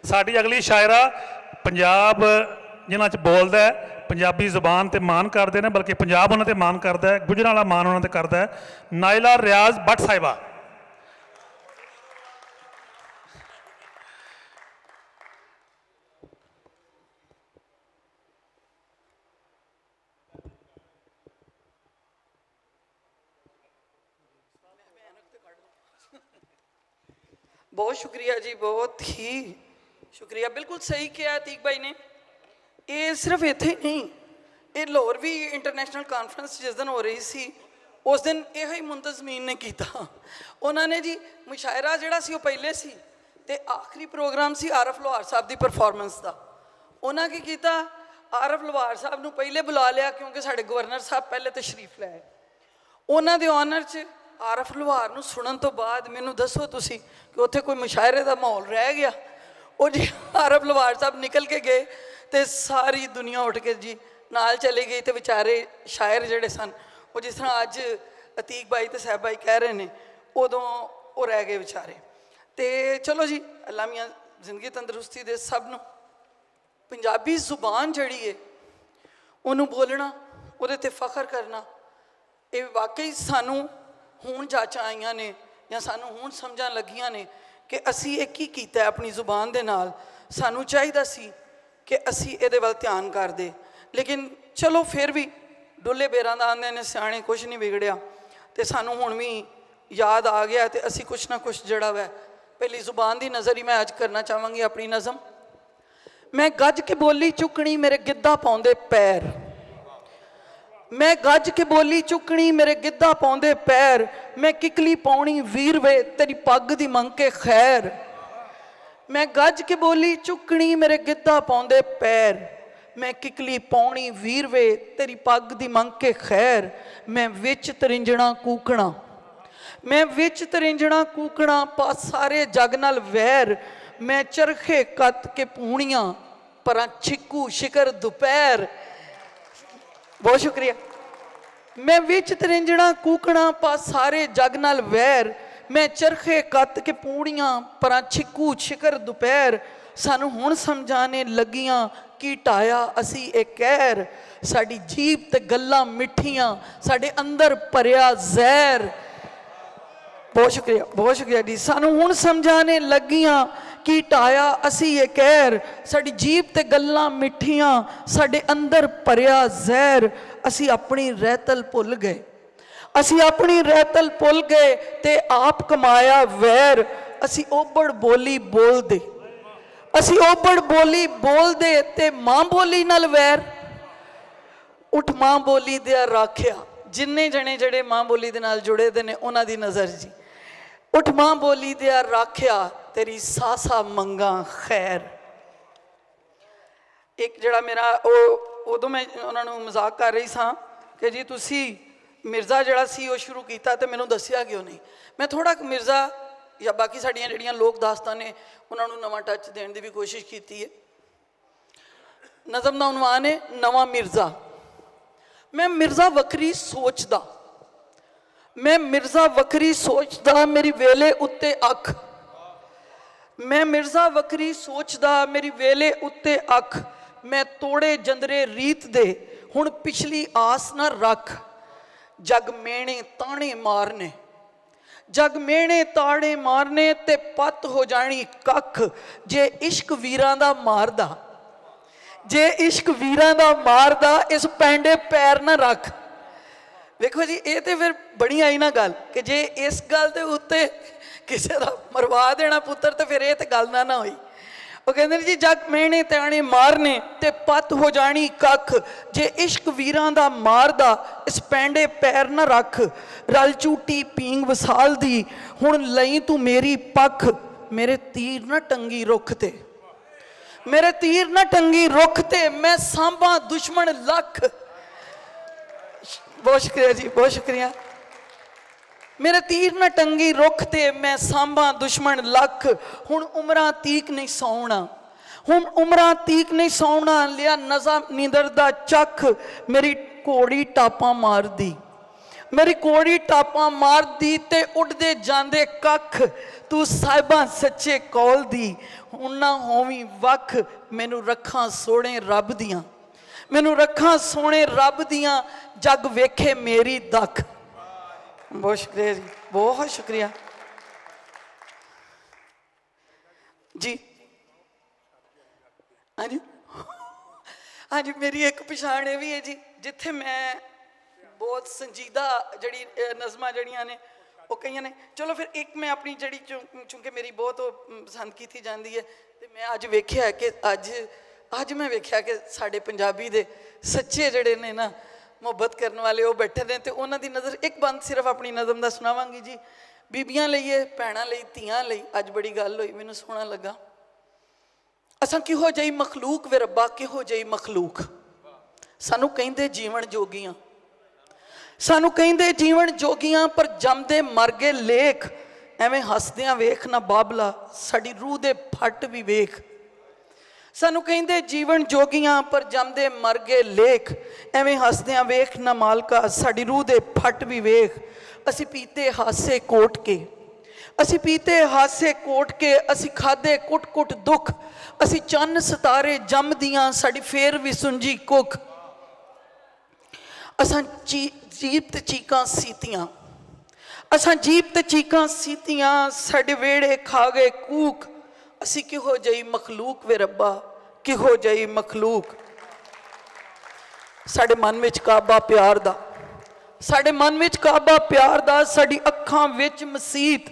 साडी अगली शायरा पंजाब जिन्हां च बोलदा है, पंजाबी जुबान ते मान करते हैं, बल्कि पंजाब उन्हां ते मान करता है, गुजरां वाला मान उन्हां ते करता है। नायला रियाज भट्ट साहिबा। बहुत शुक्रिया जी, बहुत ही शुक्रिया। बिल्कुल सही किया अतीक भाई ने। ये सिर्फ इत्थे नहीं, ये लाहौर भी इंटरनेशनल कॉन्फ्रेंस जिस दिन हो रही सी उस दिन यही मुंतजमीन ने किया। उन्होंने जी मुशायरा जिहड़ा सी वो पहले सी ते आखिरी प्रोग्राम सी आरफ लोहार साहब की परफॉर्मेंस का। उन्होंने की किया, आरफ लोहार साहब को पहले बुला लिया क्योंकि साढ़े गवर्नर साहब पहले तशरीफ लाए। उन्होंने ऑनर च आरफ लोहार को सुनने तो बाद मैनू दसो तुसी कि उत्थे कोई मुशायरे का माहौल रह गया। वो जी आरफ लोहार साहब निकल के गए तो सारी दुनिया उठ के जी नाल चले गई। तो बेचारे शायर जिहड़े सन वो जिस तरह अज अतीक भाई तो साहब भाई कह रहे हैं उदों वो रह गए बेचारे। तो चलो जी अल्लाह मियां जिंदगी तंदरुस्ती दे सब नूं। पंजाबी जुबान जिहड़ी है उन्होंने बोलना, उहदे ते फख्र करना, ये वाकई सानू हुण जाचां आईयां ने या सानू हुण समझां लगियां ने कि असी ये की कीता है अपनी जुबान दे नाल। सानू चाहिदा सी कि असी इहदे वल ध्यान करदे, लेकिन चलो फिर भी डुल्ले बेरां दा आंदे ने सियाणे, कुछ नहीं बिगड़िया। तो सानू हुण भी याद आ गया तो असी कुछ ना कुछ जड़ा वै पहली जुबान की नज़र ही मैं अज करना चाहांगी अपनी नज़म। मैं गज के बोली चुकनी मेरे गिद्धा पाउंदे पैर, मैं गज के बोली चुकनी मेरे गिद्धा पाउंदे पैर, मैं किकली पाउनी वीर वे तेरी पग दी मंग के खैर। मैं गज के बोली चुकनी मेरे गिद्धा पाउंदे पैर, मैं किकली पाउनी वीर वे तेरी पग दी मंग के खैर। मैं विच तरिंजणा कूकणा, मैं विच तरिंजणा कूकणा पा सारे जग नाल वैर। मैं चरखे कत के पूणियां परां छिकू शिकर दोपहर। बहुत शुक्रिया। मैं विच तरिंजणा कूकणा पा सारे जग नाल वैर, मैं चरखे कत के पूणियां परां छिकू शिकर दोपहर। सानू हुण समझाने लगियां की ढाया असी ए कहर, साडी जीभ ते गल्लां मिठियां साडे अंदर भरिया जहर। बहुत शुक्रिया, बहुत शुक्रिया जी। सानू हुण समझाने लगियां की ढाया असी ये कहर, साडी जीभ ते गल्लां मिठियां साडे अंदर भरिया जहर। असी अपनी रहतल भुल गए, असी अपनी रहतल भुल गए ते आप कमाया वैर। असी ओबड़ बोली बोलदे, असी ओबड़ बोली बोलदे ते मां बोली नाल वैर। उठ मां बोली दे राखिया, जिन्ने जने जड़े मां बोली दे नाल जुड़े दे ने उन्हां दी नज़र जी। उठ मां बोली दे राखिया तेरी सासा मंगा खैर। एक जड़ा मेरा उदों मैं उन्होंने मजाक कर रही सां कि जी तुसी मिर्ज़ा जड़ा सी वो शुरू किया तो मैनू दसिया क्यों नहीं। मैं थोड़ा मिर्ज़ा या बाकी साड़ियाँ जड़ियाँ लोक दास्तां ने उन्होंने नवा टच देने की भी कोशिश की है। नज़म का उनवान है नवा मिर्ज़ा। मैं मिर्ज़ा वक्री सोचदा, मैं मिर्ज़ा वक्री सोचदा मेरी वेले उत्ते अख। मैं मिर्ज़ा वक्री सोचदा मेरी वेले उत्ते अख। मैं तोड़े जंदरे रीत दे हुण पिछली आस ना रख। जग मेणे ताने मारने, जग मेणे ताने मारने ते पत हो जानी कख। जे इश्क वीरां दा मारदा, जे इश्क वीरां दा मारदा इस पैंडे पैर ना रख। देखो जी ये तो फिर बड़ी आई ना गल कि जे इस गल के उत्ते किसी का मरवा देना पुत्र तो फिर ये तो गल ना हुई। वो कहते जी जग मेहने ताने मारने ते पत हो जानी कख। जे इश्क वीरां दा मारदा इस पैंडे पैर ना रख। रल झूटी पींग वसाल दी हुण लई तू मेरी पख। मेरे तीर ना टंगी रुख ते, मेरे तीर ना टंगी रुख ते मैं सांभा दुश्मन लख। बहुत शुक्रिया जी, बहुत शुक्रिया। मेरे तीर न टंगी रुख ते मैं सांभा दुश्मन लख। हुण उमरां तीक नहीं सौना, हुण उमरां तीक नहीं सौना। लिया नज़ा नींदर दा चख मेरी घोड़ी टापा मार दी। ਮੇਰੀ ਕੋੜੀ ਟਾਪਾਂ ਮਾਰਦੀ ਤੇ ਉੱਡਦੇ ਜਾਂਦੇ ਕੱਖ, ਤੂੰ ਸਾਹਿਬਾਂ ਸੱਚੇ ਕੌਲ ਦੀ ਹੁਣ ਨਾ ਹੋਵੀਂ ਵੱਖ। ਮੈਨੂੰ ਰੱਖਾਂ ਸੋਹਣੇ ਰੱਬ ਦੀਆਂ, ਮੈਨੂੰ ਰੱਖਾਂ ਸੋਹਣੇ ਰੱਬ ਦੀਆਂ, ਜੱਗ ਵੇਖੇ ਮੇਰੀ ਦਖ। ਬਹੁਤ ਸ਼ੁਕਰੀਆ ਜੀ, ਬਹੁਤ ਸ਼ੁਕਰੀਆ ਜੀ। ਹਾਂਜੀ ਹਾਂਜੀ, ਮੇਰੀ ਇੱਕ ਪਛਾਣ ਇਹ ਵੀ ਹੈ ਜੀ, ਜਿੱਥੇ ਮੈਂ ਬਹੁਤ ਸੰਜੀਦਾ ਜਿਹੜੀ ਨਜ਼ਮਾਂ ਜਿਹੜੀਆਂ ਨੇ ਉਹ ਕਈਆਂ ਨੇ, ਚਲੋ ਫਿਰ ਇੱਕ ਮੈਂ ਆਪਣੀ ਜਿਹੜੀ ਚੂੰਕਿ ਮੇਰੀ ਬਹੁਤ ਉਹ ਪਸੰਦ ਕੀਤੀ ਜਾਂਦੀ ਹੈ, ਤੇ ਮੈਂ ਅੱਜ ਵੇਖਿਆ ਕਿ ਅੱਜ ਮੈਂ ਵੇਖਿਆ ਕਿ ਸਾਡੇ ਪੰਜਾਬੀ ਦੇ ਸੱਚੇ ਜਿਹੜੇ ਨੇ ਨਾ ਮੁਹੱਬਤ ਕਰਨ ਵਾਲੇ ਉਹ ਬੈਠੇ ਨੇ, ਤੇ ਉਹਨਾਂ ਦੀ ਨਜ਼ਰ ਇੱਕ ਬੰਦ ਸਿਰਫ ਆਪਣੀ ਨਜ਼ਮ ਦਾ ਸੁਣਾਵਾਂਗੀ ਜੀ। ਬੀਬੀਆਂ ਲਈ ਹੈ, ਭੈਣਾਂ ਲਈ, ਧੀਆਂ ਲਈ ਅੱਜ ਬੜੀ ਗੱਲ ਹੋਈ, ਮੈਨੂੰ ਸੋਹਣਾ ਲੱਗਾ। ਅਸਾਂ ਕਿਹੋ ਜਿਹੀ ਮਖਲੂਕ ਵੇ ਰੱਬਾ, ਕਿਹੋ ਜਿਹੀ ਮਖਲੂਕ। ਸਾਨੂੰ ਕਹਿੰਦੇ ਜੀਵਨ ਜੋਗੀਆਂ, ਸਾਨੂੰ ਕਹਿੰਦੇ ਜੀਵਨ ਜੋਗੀਆਂ, ਪਰ ਜੰਮਦੇ ਮਰ ਗਏ ਲੇਖ। ਐਵੇਂ ਹੱਸਦਿਆਂ ਵੇਖ ਨਾ ਬਾਬਲਾ, ਸਾਡੀ ਰੂਹ ਦੇ ਫੱਟ ਵੀ ਵੇਖ। ਸਾਨੂੰ ਕਹਿੰਦੇ ਜੀਵਨ ਜੋਗੀਆਂ, ਪਰ ਜੰਮਦੇ ਮਰ ਗਏ ਲੇਖ। ਐਵੇਂ ਹੱਸਦਿਆਂ ਵੇਖ ਨਾ ਮਾਲਕਾ, ਸਾਡੀ ਰੂਹ ਦੇ ਫੱਟ ਵੀ ਵੇਖ। ਅਸੀਂ ਪੀਤੇ ਹਾਸੇ ਕੋਟ ਕੇ, ਅਸੀਂ ਪੀਤੇ ਹਾਸੇ ਕੋਟ ਕੇ, ਅਸੀਂ ਖਾਦੇ ਕੁੱਟ ਕੁੱਟ ਦੁੱਖ। ਅਸੀਂ ਚੰਨ ਸਿਤਾਰੇ ਜੰਮਦੀਆਂ, ਸਾਡੀ ਫੇਰ ਵੀ ਸੁੰਜੀ ਕੁੱਖ। ਅਸਾਂ ਜੀਪ ਤੇ ਚੀਕਾਂ ਸੀਤੀਆਂ, ਅਸਾਂ ਜੀਪ ਤੇ ਚੀਕਾਂ ਸੀਤੀਆਂ, ਸਾਡੇ ਵਿਹੜੇ ਖਾ ਗਏ ਕੂਕ। ਅਸੀਂ ਕਿਹੋ ਜਿਹੀ ਮਖਲੂਕ ਵੇ ਰੱਬਾ, ਕਿਹੋ ਜਿਹੀ ਮਖਲੂਕ। ਸਾਡੇ ਮਨ ਵਿੱਚ ਕਾਬਾ ਪਿਆਰ ਦਾ, ਸਾਡੇ ਮਨ ਵਿੱਚ ਕਾਬਾ ਪਿਆਰ ਦਾ, ਸਾਡੀ ਅੱਖਾਂ ਵਿੱਚ ਮਸੀਤ।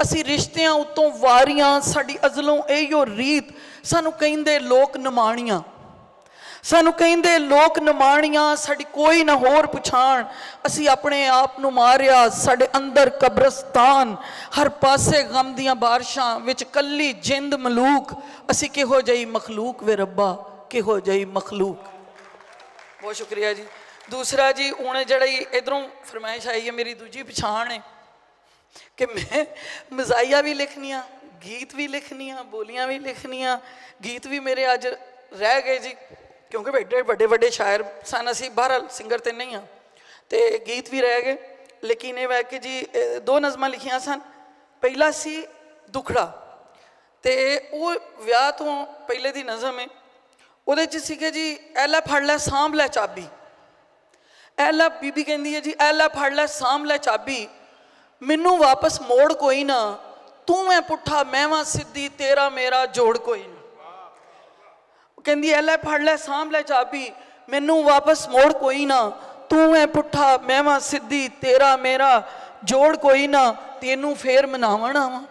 ਅਸੀਂ ਰਿਸ਼ਤਿਆਂ ਉੱਤੋਂ ਵਾਰੀਆਂ, ਸਾਡੀ ਅਜ਼ਲੋਂ ਇਹੋ ਰੀਤ। ਸਾਨੂੰ ਕਹਿੰਦੇ ਲੋਕ ਨਿਮਾਣੀਆਂ, ਸਾਨੂੰ ਕਹਿੰਦੇ ਲੋਕ ਨਿਮਾਣੀਆਂ, ਸਾਡੀ ਕੋਈ ਨਾ ਹੋਰ ਪਛਾਣ। ਅਸੀਂ ਆਪਣੇ ਆਪ ਨੂੰ ਮਾਰਿਆ, ਸਾਡੇ ਅੰਦਰ ਕਬਰਸਤਾਨ। ਹਰ ਪਾਸੇ ਗਮ ਦੀਆਂ ਬਾਰਿਸ਼ਾਂ ਵਿੱਚ ਕੱਲੀ ਜਿੰਦ ਮਲੂਕ। ਅਸੀਂ ਕਿਹੋ ਜਿਹੀ ਮਖਲੂਕ ਵੇ ਰੱਬਾ, ਕਿਹੋ ਜਿਹੀ ਮਖਲੂਕ। ਬਹੁਤ ਸ਼ੁਕਰੀਆ ਜੀ। ਦੂਸਰਾ ਜੀ, ਹੁਣ ਜਿਹੜੀ ਇੱਧਰੋਂ ਫਰਮਾਇਸ਼ ਆਈ ਹੈ, ਮੇਰੀ ਦੂਜੀ ਪਛਾਣ ਹੈ ਕਿ ਮੈਂ ਮਜ਼ਾਈਆ ਵੀ ਲਿਖਣੀਆਂ, ਗੀਤ ਵੀ ਲਿਖਣੀਆਂ, ਬੋਲੀਆਂ ਵੀ ਲਿਖਣੀਆਂ। ਗੀਤ ਵੀ ਮੇਰੇ ਅੱਜ ਰਹਿ ਗਏ ਜੀ, ਕਿਉਂਕਿ ਵੱਡੇ ਵੱਡੇ ਸ਼ਾਇਰ ਸਨ, ਅਸੀਂ ਬਹਰਹਾਲ ਸਿੰਗਰ ਤੇ ਨਹੀਂ ਹਾਂ, ਤੇ ਗੀਤ ਵੀ ਰਹਿ ਗਏ। ਲੇਕਿਨ ਇਹ ਹੈ ਕਿ ਜੀ ਦੋ ਨਜ਼ਮਾਂ ਲਿਖੀਆਂ ਸਨ। ਪਹਿਲਾ ਸੀ ਦੁਖੜਾ, ਤੇ ਉਹ ਵਿਆਹ ਤੋਂ ਪਹਿਲੇ ਦੀ ਨਜ਼ਮ ਹੈ। ਉਹਦੇ 'ਚ ਸੀਗੇ ਜੀ, ਐ ਲੈ ਫੜ ਲੈ ਸਾਂਭ ਲੈ ਚਾਬੀ। ਐ ਲੈ, ਬੀਬੀ ਕਹਿੰਦੀ ਹੈ ਜੀ, ਐ ਲੈ ਫੜ ਲੈ ਸਾਂਭ ਲੈ ਚਾਬੀ, ਮੈਨੂੰ ਵਾਪਸ ਮੋੜ ਕੋਈ ਨਾ, ਤੂੰ ਐ ਪੁੱਠਾ ਮੈਂ ਵਾਂ ਸਿੱਧੀ, ਤੇਰਾ ਮੇਰਾ ਜੋੜ ਕੋਈ ਨਾ। ਕਹਿੰਦੀ ਐ ਲੈ ਫੜ ਲੈ ਸਾਂਭ ਲੈ ਚਾਬੀ, ਮੈਨੂੰ ਵਾਪਸ ਮੋੜ ਕੋਈ ਨਾ, ਤੂੰ ਐ ਪੁੱਠਾ ਮੈਂ ਵਾਂ ਸਿੱਧੀ, ਤੇਰਾ ਮੇਰਾ ਜੋੜ ਕੋਈ ਨਾ। ਤੈਨੂੰ ਫੇਰ ਮਨਾਵਣ ਆਵਾਂ,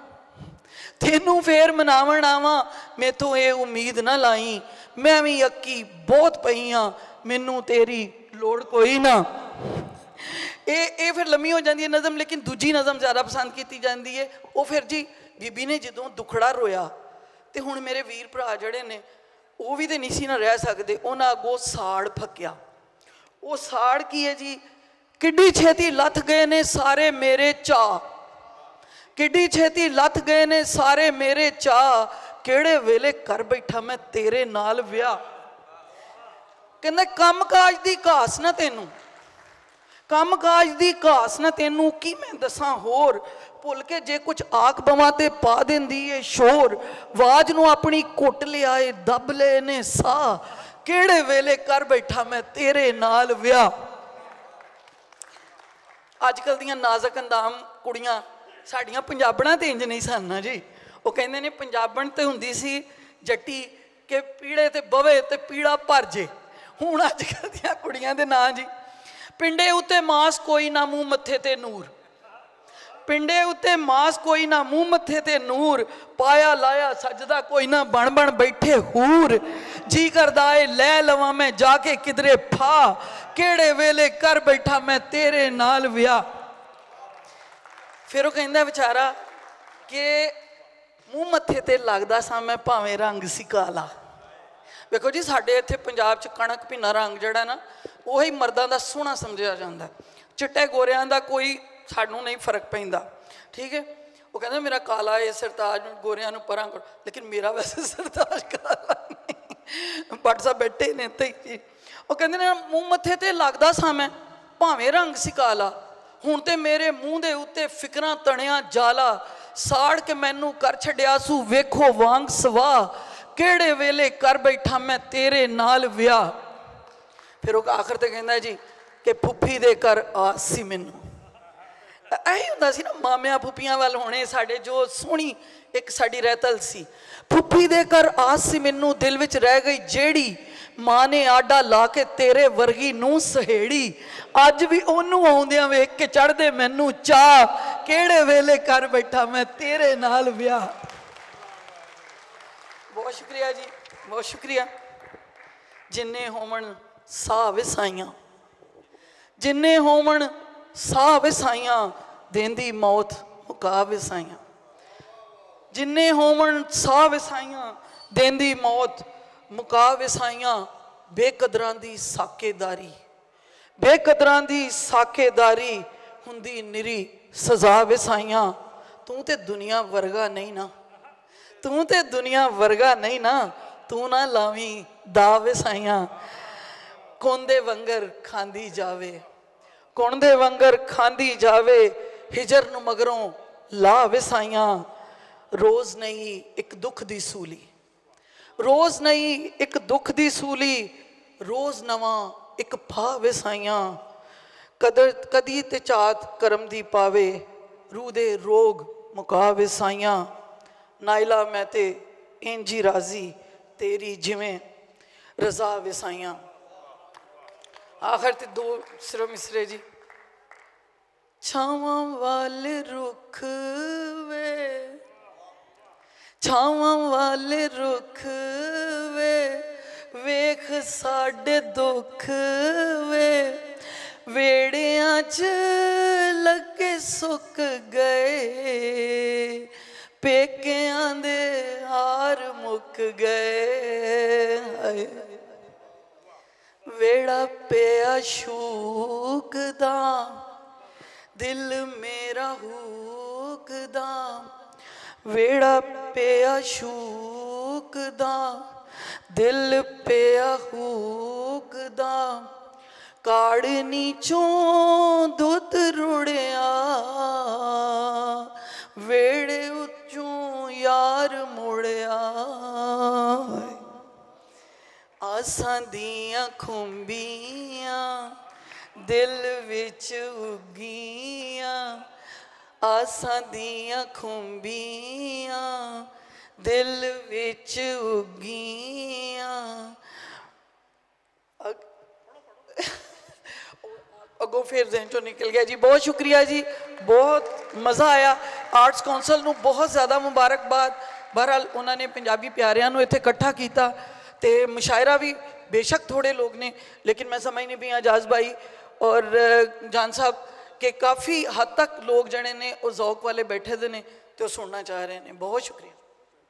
ਤੈਨੂੰ ਫੇਰ ਮਨਾਵਣ ਆਵਾਂ, ਮੈਥੋਂ ਇਹ ਉਮੀਦ ਨਾ ਲਾਈ, ਮੈਂ ਵੀ ਅੱਕੀ ਬਹੁਤ ਪਈ ਹਾਂ, ਮੈਨੂੰ ਤੇਰੀ ਲੋੜ ਕੋਈ ਨਾ। ਇਹ ਫਿਰ ਲੰਮੀ ਹੋ ਜਾਂਦੀ ਹੈ ਨਜ਼ਮ, ਲੇਕਿਨ ਦੂਜੀ ਨਜ਼ਮ ਜ਼ਿਆਦਾ ਪਸੰਦ ਕੀਤੀ ਜਾਂਦੀ ਹੈ। ਉਹ ਫਿਰ ਜੀ ਬੀਬੀ ਨੇ ਜਦੋਂ ਦੁਖੜਾ ਰੋਇਆ, ਤੇ ਹੁਣ ਮੇਰੇ ਵੀਰ ਭਰਾ ਜਿਹੜੇ ਨੇ ਉਹ ਵੀ ਤਾਂ ਨਹੀਂ ਸੀ ਨਾ ਰਹਿ ਸਕਦੇ, ਉਹਨਾਂ ਅੱਗੋਂ ਸਾੜ ਫੱਕਿਆ। ਉਹ ਸਾੜ ਕੀ ਹੈ ਜੀ, ਕਿੱਡੀ ਛੇਤੀ ਲੱਥ ਗਏ ਨੇ ਸਾਰੇ ਮੇਰੇ ਚਾਅ, ਕਿੱਡੀ ਛੇਤੀ ਲੱਥ ਗਏ ਨੇ ਸਾਰੇ ਮੇਰੇ ਚਾਅ, ਕਿਹੜੇ ਵੇਲੇ ਕਰ ਬੈਠਾ ਮੈਂ ਤੇਰੇ ਨਾਲ ਵਿਆਹ। ਕਹਿੰਦਾ ਕੰਮ ਕਾਜ ਦੀ ਘਾਸ ਨਾ ਤੈਨੂੰ, ਕੰਮ ਕਾਜ ਦੀ ਘਾਸ ਨਾ ਤੈਨੂੰ, ਕੀ ਮੈਂ ਦੱਸਾਂ ਹੋਰ। ਭੁੱਲ ਕੇ ਜੇ ਕੁਝ ਆਖ ਬਵਾਂ ਤੇ ਪਾ ਦਿੰਦੀ ਏ ਸ਼ੋਰ, ਆਵਾਜ਼ ਨੂੰ ਆਪਣੀ ਘੁੱਟ ਲਿਆ ਏ ਦੱਬ ਲਏ ਨੇ ਸਾਹ, ਕਿਹੜੇ ਵੇਲੇ ਕਰ ਬੈਠਾ ਮੈਂ ਤੇਰੇ ਨਾਲ ਵਿਆਹ। ਅੱਜ ਕੱਲ੍ਹ ਦੀਆਂ ਨਾਜ਼ੁਕ ਅੰਦਾਮ ਕੁੜੀਆਂ ਸਾਡੀਆਂ ਪੰਜਾਬਣਾਂ ਤੇ ਇੰਜ ਨਹੀਂ ਸਨ ਨਾ ਜੀ। ਉਹ ਕਹਿੰਦੇ ਨੇ ਪੰਜਾਬਣ ਤੇ ਹੁੰਦੀ ਸੀ ਜੱਟੀ ਕਿ ਪੀੜੇ ਤੇ ਬਵੇ ਤੇ ਪੀੜਾ ਭਰ ਜੇ। ਹੁਣ ਅੱਜ ਕੱਲ੍ਹ ਦੀਆਂ ਕੁੜੀਆਂ ਦੇ ਨਾਂ ਜੀ, ਪਿੰਡੇ ਉੱਤੇ ਮਾਸ ਕੋਈ ਨਾ ਮੂੰਹ ਮੱਥੇ ਤੇ ਨੂਰ, ਪਿੰਡੇ ਉੱਤੇ ਮਾਸ ਕੋਈ ਨਾ ਮੂੰਹ ਮੱਥੇ ਤੇ ਨੂਰ, ਪਾਇਆ ਲਾਇਆ ਸਜਦਾ ਕੋਈ ਨਾ ਬਣ ਬਣ ਬੈਠੇ ਹੂਰ, ਜੀ ਕਰਦਾ ਏ ਲੈ ਲਵਾਂ ਮੈਂ ਜਾ ਕੇ ਕਿਧਰੇ ਫਾ, ਕਿਹੜੇ ਵੇਲੇ ਕਰ ਬੈਠਾ ਮੈਂ ਤੇਰੇ ਨਾਲ ਵਿਆਹ। ਫਿਰ ਉਹ ਕਹਿੰਦਾ ਵਿਚਾਰਾ ਕਿ ਮੂੰਹ ਮੱਥੇ ਤੇ ਲੱਗਦਾ ਸਾਂ ਮੈਂ ਭਾਵੇਂ ਰੰਗ ਸੀ ਕਾਲਾ। ਵੇਖੋ ਜੀ, ਸਾਡੇ ਇੱਥੇ ਪੰਜਾਬ 'ਚ ਕਣਕ ਭਿੰਨਾ ਰੰਗ ਜਿਹੜਾ ਨਾ, ਉਹੀ ਮਰਦਾਂ ਦਾ ਸੋਹਣਾ ਸਮਝਿਆ ਜਾਂਦਾ। ਚਿੱਟੇ ਗੋਰਿਆਂ ਦਾ ਕੋਈ ਸਾਨੂੰ ਨਹੀਂ ਫਰਕ ਪੈਂਦਾ, ਠੀਕ ਹੈ। ਉਹ ਕਹਿੰਦਾ ਮੇਰਾ ਕਾਲਾ ਇਹ ਸਰਤਾਜ ਗੋਰਿਆਂ ਨੂੰ ਪਰਾਂ ਕਰੋ, ਲੇਕਿਨ ਮੇਰਾ ਵੈਸੇ ਸਰਤਾਜ ਕਾਲਾ ਨਹੀਂ। ਭੱਟ ਸਾਹਿਬ ਬੈਠੇ ਨੇ ਤੇ ਉਹ ਕਹਿੰਦੇ ਨੇ ਮੂੰਹ ਮੱਥੇ ਤੇ ਲੱਗਦਾ ਸਾਂ ਮੈਂ ਭਾਵੇਂ ਰੰਗ ਸੀ ਕਾਲਾ, ਹੁਣ ਤੇ ਮੇਰੇ ਮੂੰਹ ਦੇ ਉੱਤੇ ਫਿਕਰਾਂ ਤਣਿਆ ਜਾਲਾ, ਸਾੜ ਕੇ ਮੈਨੂੰ ਕਰ ਛੱਡਿਆ ਸੂ ਵੇਖੋ ਵਾਂਗ ਸਵਾ, ਕਿਹੜੇ ਵੇਲੇ ਕਰ ਬੈਠਾ ਮੈਂ ਤੇਰੇ ਨਾਲ ਵਿਆਹ। ਫਿਰ ਉਹ ਆਖਰ ਤੇ ਕਹਿੰਦਾ ਜੀ ਕਿ ਫੁੱਫੀ ਦੇ ਘਰ ਆਸ ਸੀ ਮੈਨੂੰ। ਇਹ ਹੁੰਦਾ ਸੀ ਨਾ ਮਾਮਿਆਂ ਫੁੱਫੀਆਂ ਵੱਲ ਹੋਣੇ ਸਾਡੇ, ਜੋ ਸੋਹਣੀ ਇੱਕ ਸਾਡੀ ਰਹਿਤਲ ਸੀ। ਫੁੱਫੀ ਦੇ ਘਰ ਆਸ ਸੀ ਮੈਨੂੰ, ਦਿਲ ਵਿੱਚ ਰਹਿ ਗਈ ਜਿਹੜੀ, ਮਾਂ ਨੇ ਆਡਾ ਲਾ ਕੇ ਤੇਰੇ ਵਰਗੀ ਨੂੰ ਸਹੇੜੀ, ਅੱਜ ਵੀ ਉਹਨੂੰ ਆਉਂਦਿਆਂ ਵੇਖ ਕੇ ਚੜ੍ਹਦੇ ਮੈਨੂੰ ਚਾਹ, ਕਿਹੜੇ ਵੇਲੇ ਕਰ ਬੈਠਾ ਮੈਂ ਤੇਰੇ ਨਾਲ ਵਿਆਹ। ਬਹੁਤ ਸ਼ੁਕਰੀਆ ਜੀ, ਬਹੁਤ ਸ਼ੁਕਰੀਆ। ਜਿੰਨੇ ਹੋਵਣ ਸਾਹ ਵਿਸਾਈਆਂ, ਜਿੰਨੇ ਹੋਵਣ ਸਾਹ ਵਿਸਾਈਆਂ, ਦੇਂਦੀ ਮੌਤ ਮੁਕਾ ਵਿਸਾਈਆਂ। ਜਿੰਨੇ ਹੋਵਣ ਸਾਹ ਵਿਸਾਈਆਂ, ਦੇਂਦੀ ਮੌਤ ਮੁਕਾ ਵਿਸਾਈਆਂ। ਬੇਕਦਰਾਂ ਦੀ ਸਾਕੇਦਾਰੀ, ਬੇਕਦਰਾਂ ਦੀ ਸਾਕੇਦਾਰੀ ਹੁੰਦੀ ਨਿਰੀ ਸਜ਼ਾ ਵਿਸਾਈਆਂ। ਤੂੰ ਤੇ ਦੁਨੀਆ ਵਰਗਾ ਨਹੀਂ ਨਾ, ਤੂੰ ਤੇ ਦੁਨੀਆ ਵਰਗਾ ਨਹੀਂ ਨਾ, ਤੂੰ ਨਾ ਲਾਵੀਂ ਦਾ ਵਿਸਾਈਆਂ। ਕੋਂਦੇ ਵੰਗਰ ਖਾਂਦੀ ਜਾਵੇ, ਕੋਂਦੇ ਵੰਗਰ ਖਾਂਦੀ ਜਾਵੇ, ਹਿਜਰ ਨੂੰ ਮਗਰੋਂ ਲਾ ਵਿਸਾਈਆਂ। ਰੋਜ਼ ਨਹੀਂ ਇੱਕ ਦੁੱਖ ਦੀ ਸੂਲੀ, ਰੋਜ਼ ਨਹੀਂ ਇੱਕ ਦੁੱਖ ਦੀ ਸੂਲੀ, ਰੋਜ਼ ਨਵਾਂ ਇੱਕ ਫਾਹ ਵਿਸਾਈਆਂ। ਕਦਰ ਕਦੀ ਤੇ ਝਾਤ ਕਰਮ ਦੀ ਪਾਵੇ, ਰੂਹ ਦੇ ਰੋਗ ਮੁਕਾ ਵਿਸਾਈਆਂ। ਨਾਇਲਾ ਮੈਂ ਤੇ ਇੰਜੀ ਰਾਜ਼ੀ, ਤੇਰੀ ਜਿਵੇਂ ਰਜ਼ਾ ਵਿਸਾਈਆਂ। ਆਖਰ ਤੇ ਦੋ ਸਿਰੋਂ ਮਿਸਰੇ ਜੀ। ਛਾਵਾਂ ਵਾਲੇ ਰੁੱਖ ਵੇ, ਛਾਵਾਂ ਵਾਲੇ ਰੁੱਖ ਵੇ, ਵੇਖ ਸਾਡੇ ਦੁੱਖ ਵੇ, ਵੇੜਿਆਂ 'ਚ ਲੱਗੇ ਸੁੱਕ ਗਏ, ਪੇਕਿਆਂ ਦੇ ਹਾਰ ਮੁੱਕ ਗਏ। ਹਾਏ ਵੇੜਾ ਪਿਆ ਸ਼ੂਕਦਾ, ਦਿਲ ਮੇਰਾ ਹੂਕਦਾ, ਵੇੜਾ ਪਿਆ ਸ਼ੂਕਦਾ, ਦਿਲ ਪਿਆ ਹੂਕਦਾ। ਕਾੜਨੀ ਚੋਂ ਦੁੱਧ ਰੁੜਿਆ, ਵੇੜੇ ਉੱਚੋਂ ਯਾਰ ਮੁੜਿਆ। ਆਸਾਂ ਦੀਆਂ ਖੁੰਬੀਆਂ ਦਿਲ ਵਿੱਚ ਉੱਗੀਆਂ, ਆਸਾਂ ਦੀਆਂ ਖੁੰਬੀਆਂ ਦਿਲ ਵਿੱਚ ਉੱਗੀਆਂ। ਅੱਗੋਂ ਫਿਰ ਜ਼ਿਹਨ ਚੋਂ ਨਿਕਲ ਗਿਆ ਜੀ। ਬਹੁਤ ਸ਼ੁਕਰੀਆ ਜੀ, ਬਹੁਤ ਮਜ਼ਾ ਆਇਆ। ਆਰਟਸ ਕੌਂਸਲ ਨੂੰ ਬਹੁਤ ਜ਼ਿਆਦਾ ਮੁਬਾਰਕਬਾਦ। ਬਹਰਹਾਲ ਉਹਨਾਂ ਨੇ ਪੰਜਾਬੀ ਪਿਆਰਿਆਂ ਨੂੰ ਇੱਥੇ ਇਕੱਠਾ ਕੀਤਾ ਤੇ ਮੁਸ਼ਾਇਰਾ ਵੀ ਬੇਸ਼ੱਕ ਥੋੜੇ ਲੋਕ ਨੇ, ਲੇਕਿਨ मैं समझ नहीं पई आजाज भाई और जान साहब कि काफ़ी हद तक लोग जने ने वो ज़ौक वाले बैठे दे ने तो सुनना चाह रहे हैं। बहुत शुक्रिया।